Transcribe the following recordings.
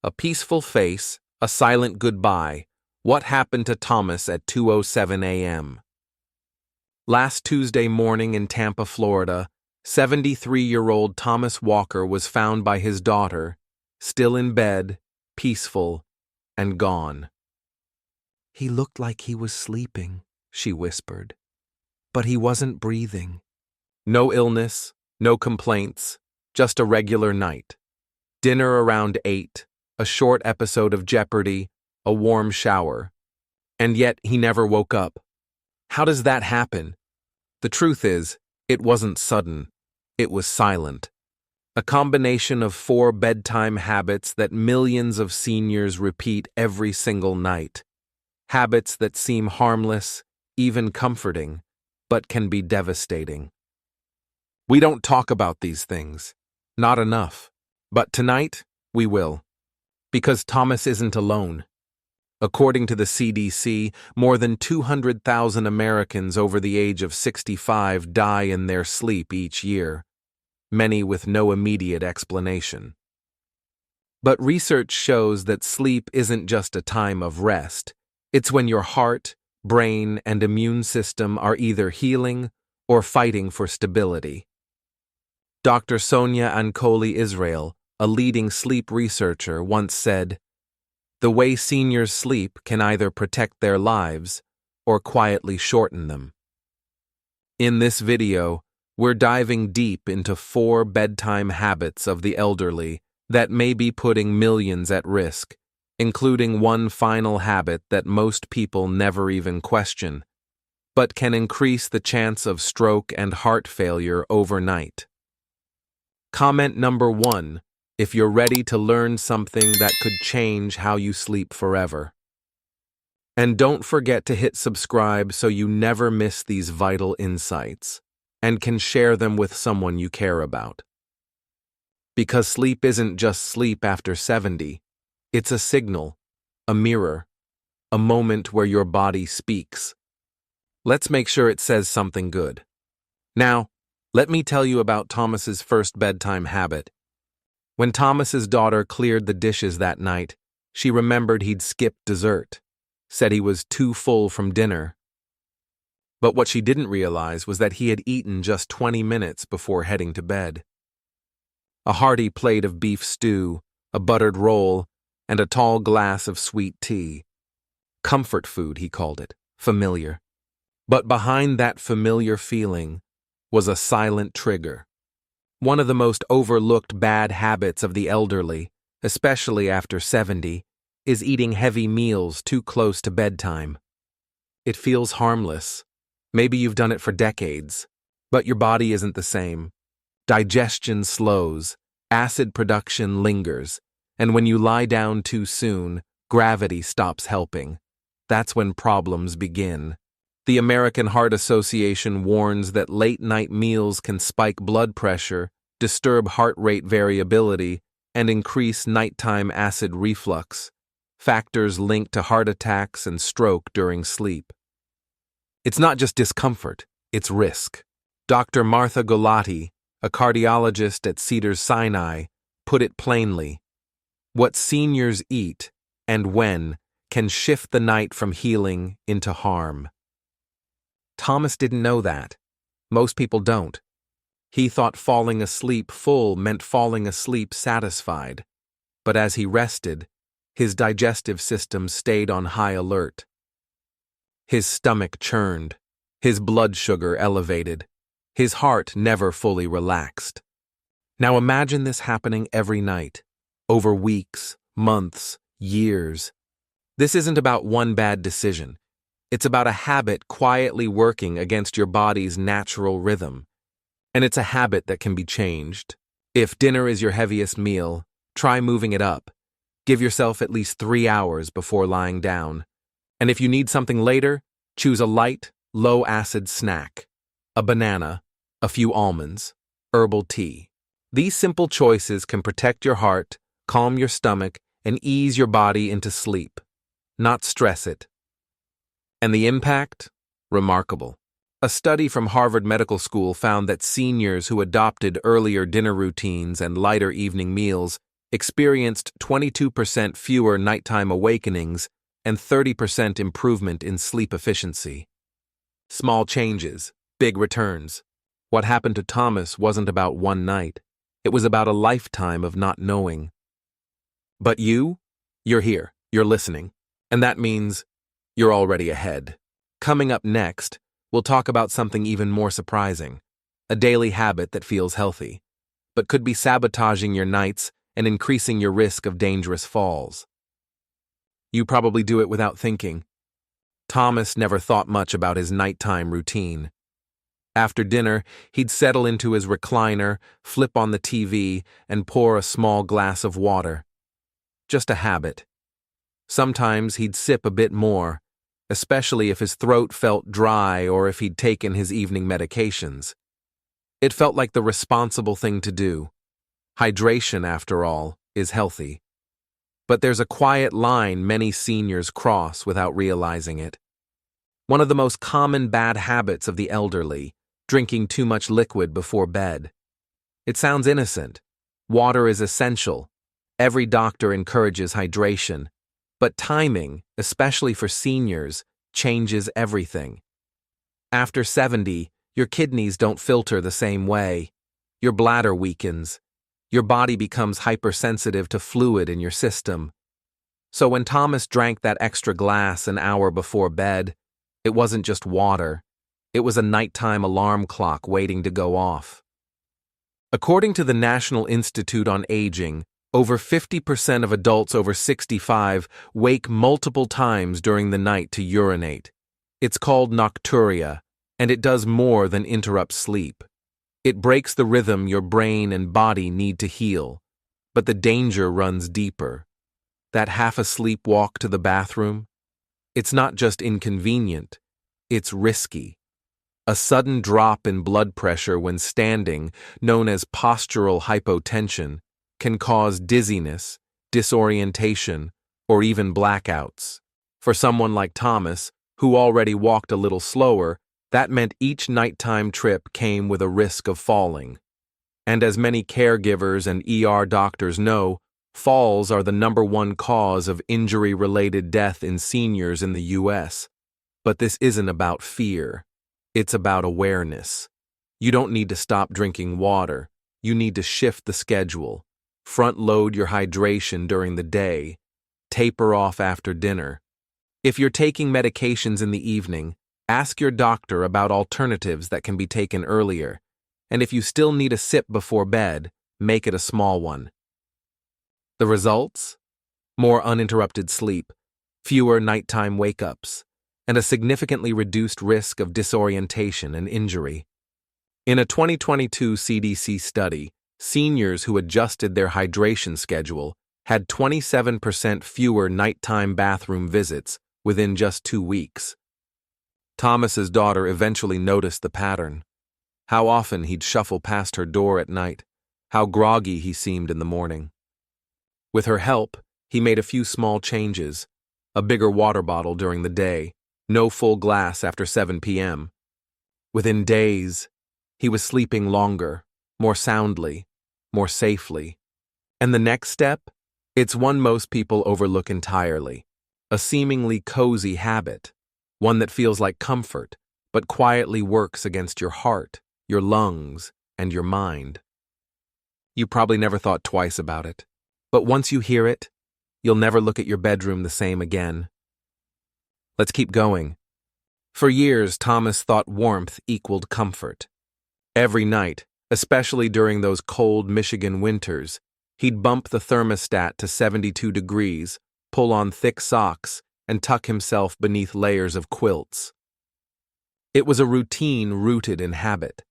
A peaceful face, a silent goodbye. What happened to Thomas at 2:07 a.m.? Last Tuesday morning in Tampa, Florida, 73-year-old Thomas Walker was found by his daughter, still in bed, peaceful, and gone. "He looked like he was sleeping," she whispered, "but he wasn't breathing." No illness, no complaints, just a regular night. Dinner around 8, a short episode of Jeopardy, a warm shower. And yet he never woke up. How does that happen? The truth is, it wasn't sudden. It was silent. A combination of 4 bedtime habits that millions of seniors repeat every single night. Habits that seem harmless, even comforting, but can be devastating. We don't talk about these things. Not enough. But tonight, we will. Because Thomas isn't alone. According to the CDC, more than 200,000 Americans over the age of 65 die in their sleep each year, many with no immediate explanation. But research shows that sleep isn't just a time of rest. It's when your heart, brain, and immune system are either healing or fighting for stability. Dr. Sonia Ancoli Israel, a leading sleep researcher, once said, "The way seniors sleep can either protect their lives or quietly shorten them." In this video, we're diving deep into 4 bedtime habits of the elderly that may be putting millions at risk, including one final habit that most people never even question, but can increase the chance of stroke and heart failure overnight. Comment number 1. If you're ready to learn something that could change how you sleep forever. And don't forget to hit subscribe so you never miss these vital insights, and can share them with someone you care about. Because sleep isn't just sleep after 70, it's a signal, a mirror, a moment where your body speaks. Let's make sure it says something good. Now, let me tell you about Thomas's first bedtime habit. When Thomas's daughter cleared the dishes that night, she remembered he'd skipped dessert, said he was too full from dinner. But what she didn't realize was that he had eaten just 20 minutes before heading to bed. A hearty plate of beef stew, a buttered roll, and a tall glass of sweet tea. Comfort food, he called it, familiar. But behind that familiar feeling was a silent trigger. One of the most overlooked bad habits of the elderly, especially after 70, is eating heavy meals too close to bedtime. It feels harmless. Maybe you've done it for decades, but your body isn't the same. Digestion slows, acid production lingers, and when you lie down too soon, gravity stops helping. That's when problems begin. The American Heart Association warns that late-night meals can spike blood pressure, disturb heart rate variability, and increase nighttime acid reflux, factors linked to heart attacks and stroke during sleep. It's not just discomfort, it's risk. Dr. Martha Golati, a cardiologist at Cedars-Sinai, put it plainly. What seniors eat, and when, can shift the night from healing into harm. Thomas didn't know that. Most people don't. He thought falling asleep full meant falling asleep satisfied. But as he rested, his digestive system stayed on high alert. His stomach churned, his blood sugar elevated, his heart never fully relaxed. Now imagine this happening every night, over weeks, months, years. This isn't about one bad decision. It's about a habit quietly working against your body's natural rhythm. And it's a habit that can be changed. If dinner is your heaviest meal, try moving it up. Give yourself at least 3 hours before lying down. And if you need something later, choose a light, low-acid snack. A banana, a few almonds, herbal tea. These simple choices can protect your heart, calm your stomach, and ease your body into sleep, not stress it. And the impact? Remarkable. A study from Harvard Medical School found that seniors who adopted earlier dinner routines and lighter evening meals experienced 22% fewer nighttime awakenings and 30% improvement in sleep efficiency. Small changes, big returns. What happened to Thomas wasn't about one night. It was about a lifetime of not knowing. But you're here, you're listening, and that means you're already ahead. Coming up next, we'll talk about something even more surprising, a daily habit that feels healthy, but could be sabotaging your nights and increasing your risk of dangerous falls. You probably do it without thinking. Thomas never thought much about his nighttime routine. After dinner, he'd settle into his recliner, flip on the TV, and pour a small glass of water. Just a habit. Sometimes he'd sip a bit more, especially if his throat felt dry or if he'd taken his evening medications. It felt like the responsible thing to do. Hydration, after all, is healthy. But there's a quiet line many seniors cross without realizing it. One of the most common bad habits of the elderly, drinking too much liquid before bed. It sounds innocent. Water is essential. Every doctor encourages hydration. But timing, especially for seniors, changes everything. After 70, your kidneys don't filter the same way. Your bladder weakens. Your body becomes hypersensitive to fluid in your system. So when Thomas drank that extra glass an hour before bed, it wasn't just water. It was a nighttime alarm clock waiting to go off. According to the National Institute on Aging, over 50% of adults over 65 wake multiple times during the night to urinate. It's called nocturia, and it does more than interrupt sleep. It breaks the rhythm your brain and body need to heal, but the danger runs deeper. That half-asleep walk to the bathroom? It's not just inconvenient, it's risky. A sudden drop in blood pressure when standing, known as postural hypotension, can cause dizziness, disorientation, or even blackouts. For someone like Thomas, who already walked a little slower, that meant each nighttime trip came with a risk of falling. And as many caregivers and ER doctors know, falls are the #1 cause of injury-related death in seniors in the U.S. But this isn't about fear. It's about awareness. You don't need to stop drinking water. You need to shift the schedule. Front-load your hydration during the day. Taper off after dinner. If you're taking medications in the evening, ask your doctor about alternatives that can be taken earlier. And if you still need a sip before bed, make it a small one. The results? More uninterrupted sleep, fewer nighttime wake-ups, and a significantly reduced risk of disorientation and injury. In a 2022 CDC study, seniors who adjusted their hydration schedule had 27% fewer nighttime bathroom visits within just 2 weeks. Thomas's daughter eventually noticed the pattern. How often he'd shuffle past her door at night, how groggy he seemed in the morning. With her help, he made a few small changes: a bigger water bottle during the day, no full glass after 7 p.m. Within days, he was sleeping longer, more soundly, more safely. And the next step? It's one most people overlook entirely. A seemingly cozy habit, one that feels like comfort, but quietly works against your heart, your lungs, and your mind. You probably never thought twice about it, but once you hear it, you'll never look at your bedroom the same again. Let's keep going. For years, Thomas thought warmth equaled comfort. Every night, especially during those cold Michigan winters, he'd bump the thermostat to 72 degrees, pull on thick socks, and tuck himself beneath layers of quilts. It was a routine rooted in habit,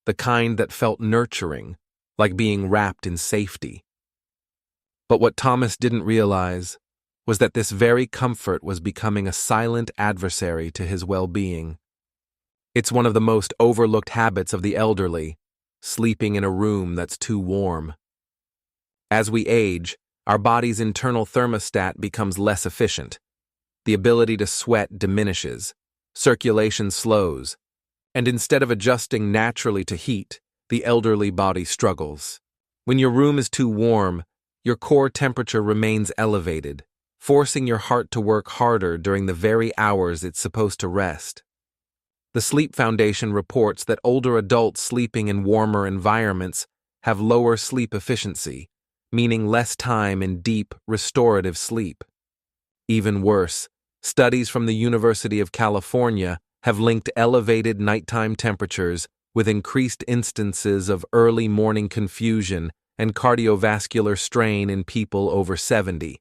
the kind that felt nurturing, like being wrapped in safety. But what Thomas didn't realize was that this very comfort was becoming a silent adversary to his well-being. It's one of the most overlooked habits of the elderly, sleeping in a room that's too warm. As we age, our body's internal thermostat becomes less efficient. The ability to sweat diminishes, circulation slows, and instead of adjusting naturally to heat, the elderly body struggles. When your room is too warm, Your core temperature remains elevated, forcing your heart to work harder during the very hours it's supposed to rest. The Sleep Foundation reports that older adults sleeping in warmer environments have lower sleep efficiency, meaning less time in deep, restorative sleep. Even worse, studies from the University of California have linked elevated nighttime temperatures with increased instances of early morning confusion and cardiovascular strain in people over 70.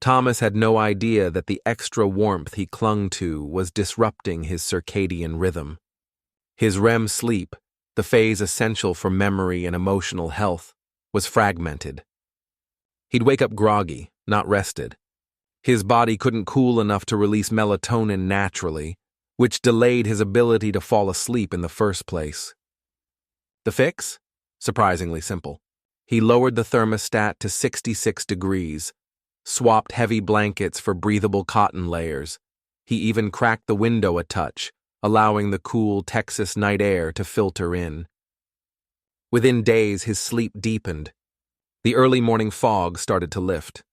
Thomas had no idea that the extra warmth he clung to was disrupting his circadian rhythm. His REM sleep, the phase essential for memory and emotional health, was fragmented. He'd wake up groggy, not rested. His body couldn't cool enough to release melatonin naturally, which delayed his ability to fall asleep in the first place. The fix? Surprisingly simple. He lowered the thermostat to 66 degrees, swapped heavy blankets for breathable cotton layers. He even cracked the window a touch, allowing the cool Texas night air to filter in. Within days, his sleep deepened. The early morning fog started to lift.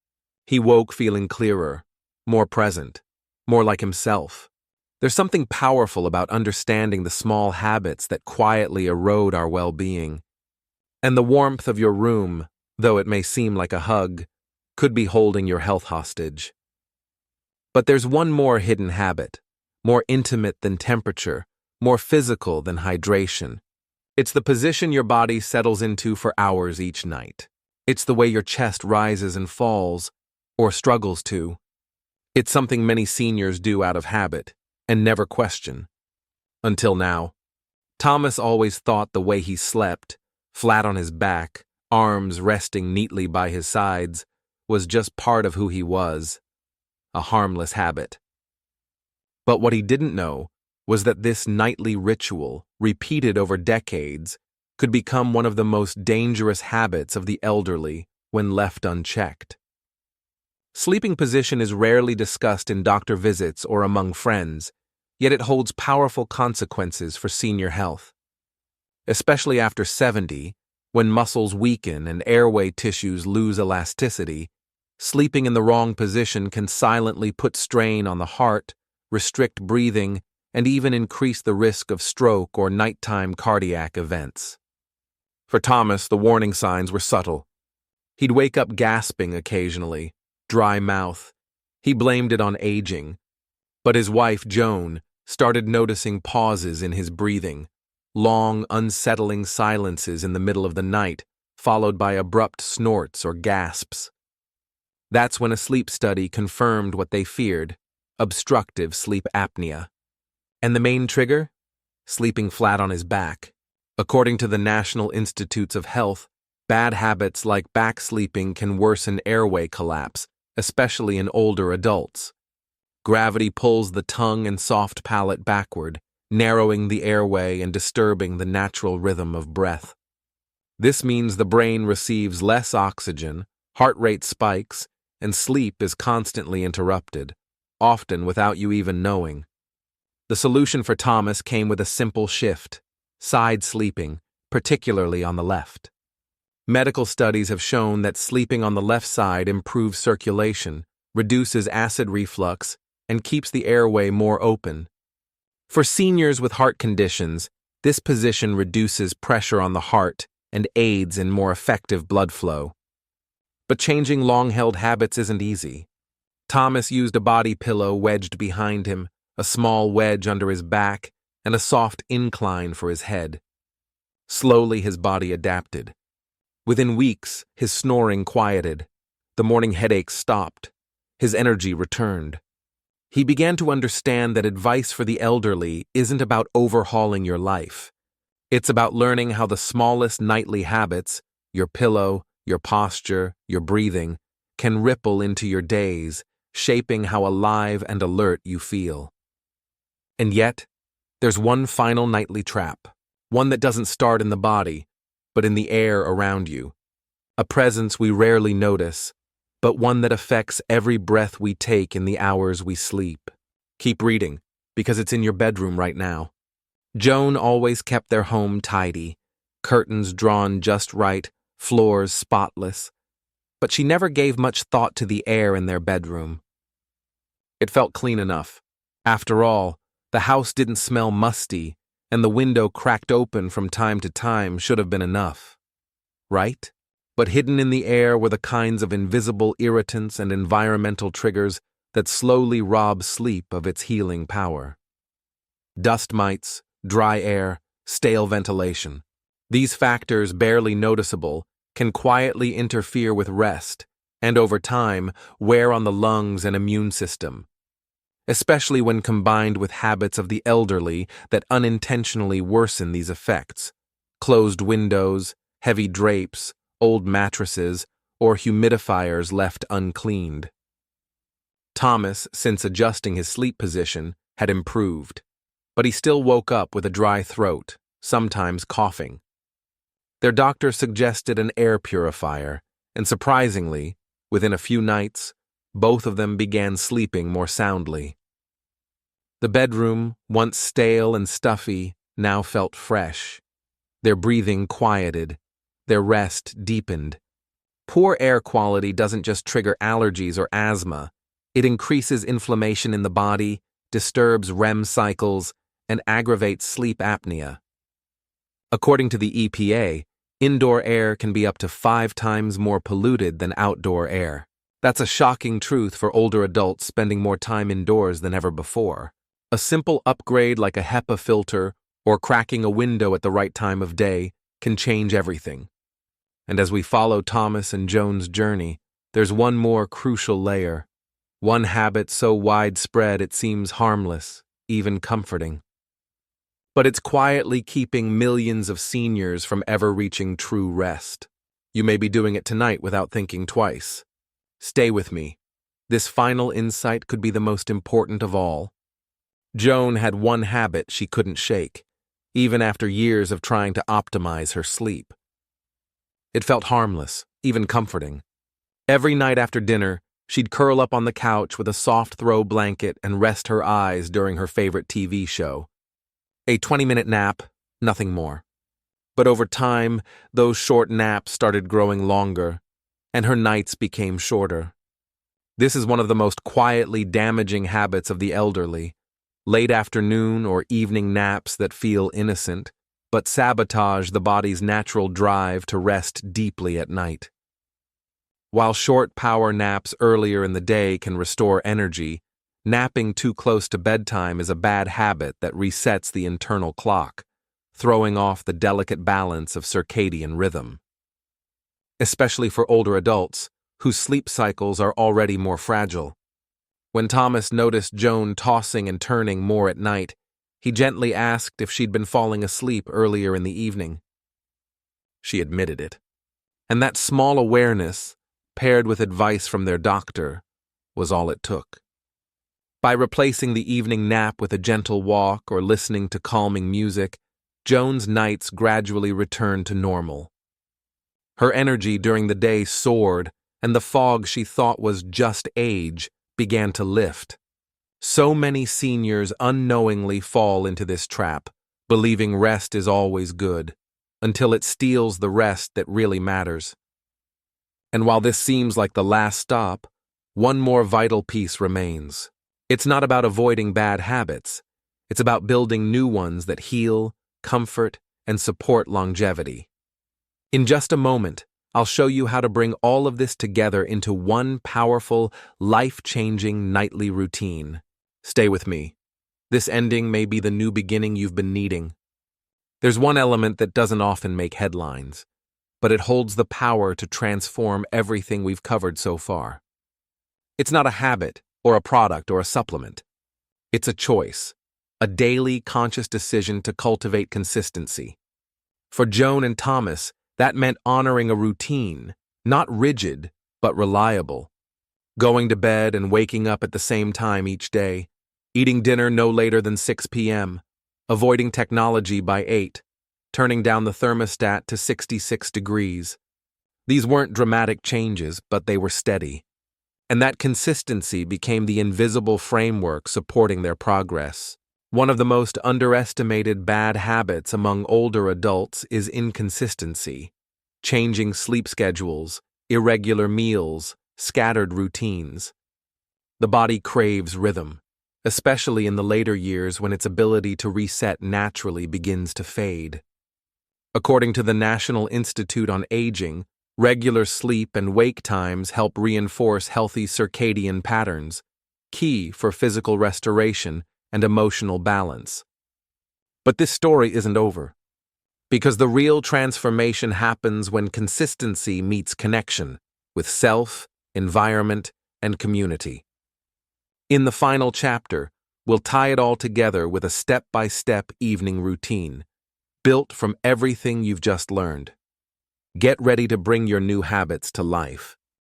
He woke feeling clearer, more present, more like himself. There's something powerful about understanding the small habits that quietly erode our well-being. And the warmth of your room, though it may seem like a hug, could be holding your health hostage. But there's one more hidden habit, more intimate than temperature, more physical than hydration. It's the position your body settles into for hours each night. It's the way your chest rises and falls, or struggles to. It's something many seniors do out of habit, and never question. Until now. Thomas always thought the way he slept, flat on his back, arms resting neatly by his sides, was just part of who he was, a harmless habit. But what he didn't know was that this nightly ritual, repeated over decades, could become one of the most dangerous habits of the elderly when left unchecked. Sleeping position is rarely discussed in doctor visits or among friends, yet it holds powerful consequences for senior health. Especially after 70, when muscles weaken and airway tissues lose elasticity, sleeping in the wrong position can silently put strain on the heart, restrict breathing, and even increase the risk of stroke or nighttime cardiac events. For Thomas, the warning signs were subtle. He'd wake up gasping occasionally, dry mouth. He blamed it on aging. But his wife, Joan, started noticing pauses in his breathing, long, unsettling silences in the middle of the night, followed by abrupt snorts or gasps. That's when a sleep study confirmed what they feared, obstructive sleep apnea. And the main trigger? Sleeping flat on his back. According to the National Institutes of Health, bad habits like back sleeping can worsen airway collapse, especially in older adults. Gravity pulls the tongue and soft palate backward, narrowing the airway and disturbing the natural rhythm of breath. This means the brain receives less oxygen, heart rate spikes, and sleep is constantly interrupted, often without you even knowing. The solution for Thomas came with a simple shift: side sleeping, particularly on the left. Medical studies have shown that sleeping on the left side improves circulation, reduces acid reflux, and keeps the airway more open. For seniors with heart conditions, this position reduces pressure on the heart and aids in more effective blood flow. But changing long-held habits isn't easy. Thomas used a body pillow wedged behind him, a small wedge under his back, and a soft incline for his head. Slowly his body adapted. Within weeks, his snoring quieted. The morning headaches stopped. His energy returned. He began to understand that advice for the elderly isn't about overhauling your life. It's about learning how the smallest nightly habits, your pillow, your posture, your breathing, can ripple into your days, shaping how alive and alert you feel. And yet, there's one final nightly trap, one that doesn't start in the body, but in the air around you. A presence we rarely notice, but one that affects every breath we take in the hours we sleep. Keep reading, because it's in your bedroom right now. Joan always kept their home tidy, curtains drawn just right, floors spotless. but she never gave much thought to the air in their bedroom. It felt clean enough. After all, the house didn't smell musty, and the window cracked open from time to time should have been enough. Right? But hidden in the air were the kinds of invisible irritants and environmental triggers that slowly rob sleep of its healing power. Dust mites, dry air, stale ventilation. These factors, barely noticeable, can quietly interfere with rest and, over time, wear on the lungs and immune system, especially when combined with habits of the elderly that unintentionally worsen these effects. Closed windows, heavy drapes, old mattresses, or humidifiers left uncleaned. Thomas, since adjusting his sleep position, had improved, but he still woke up with a dry throat, sometimes coughing. Their doctor suggested an air purifier, and surprisingly, within a few nights, both of them began sleeping more soundly. The bedroom, once stale and stuffy, now felt fresh. Their breathing quieted, their rest deepened. Poor air quality doesn't just trigger allergies or asthma. It increases inflammation in the body, disturbs REM cycles, and aggravates sleep apnea. According to the EPA, indoor air can be up to 5 times more polluted than outdoor air. That's a shocking truth for older adults spending more time indoors than ever before. A simple upgrade like a HEPA filter or cracking a window at the right time of day can change everything. And as we follow Thomas and Joan's journey, there's one more crucial layer. One habit so widespread it seems harmless, even comforting. But it's quietly keeping millions of seniors from ever reaching true rest. You may be doing it tonight without thinking twice. Stay with me. This final insight could be the most important of all. Joan had one habit she couldn't shake, even after years of trying to optimize her sleep. It felt harmless, even comforting. Every night after dinner, she'd curl up on the couch with a soft throw blanket and rest her eyes during her favorite TV show. A 20-minute nap, nothing more. But over time, those short naps started growing longer, and her nights became shorter. This is one of the most quietly damaging habits of the elderly. Late afternoon or evening naps that feel innocent, but sabotage the body's natural drive to rest deeply at night. While short power naps earlier in the day can restore energy, napping too close to bedtime is a bad habit that resets the internal clock, throwing off the delicate balance of circadian rhythm. Especially for older adults, whose sleep cycles are already more fragile. When Thomas noticed Joan tossing and turning more at night, he gently asked if she'd been falling asleep earlier in the evening. She admitted it. And that small awareness, paired with advice from their doctor, was all it took. By replacing the evening nap with a gentle walk or listening to calming music, Joan's nights gradually returned to normal. Her energy during the day soared, and the fog she thought was just age began to lift. So many seniors unknowingly fall into this trap, believing rest is always good, until it steals the rest that really matters. And while this seems like the last stop, one more vital piece remains. It's not about avoiding bad habits. It's about building new ones that heal, comfort, and support longevity. In just a moment, I'll show you how to bring all of this together into one powerful, life-changing nightly routine. Stay with me. This ending may be the new beginning you've been needing. There's one element that doesn't often make headlines, but it holds the power to transform everything we've covered so far. It's not a habit, or a product, or a supplement. It's a choice, a daily conscious decision to cultivate consistency. For Joan and Thomas, that meant honoring a routine, not rigid, but reliable. Going to bed and waking up at the same time each day, eating dinner no later than 6 p.m., avoiding technology by 8, turning down the thermostat to 66 degrees. These weren't dramatic changes, but they were steady. And that consistency became the invisible framework supporting their progress. One of the most underestimated bad habits among older adults is inconsistency. Changing sleep schedules, irregular meals, scattered routines. The body craves rhythm, especially in the later years when its ability to reset naturally begins to fade. According to the National Institute on Aging, regular sleep and wake times help reinforce healthy circadian patterns, key for physical restoration and emotional balance. But this story isn't over, because the real transformation happens when consistency meets connection with self, environment, and community. In the final chapter, we'll tie it all together with a step-by-step evening routine, built from everything you've just learned. Get ready to bring your new habits to life.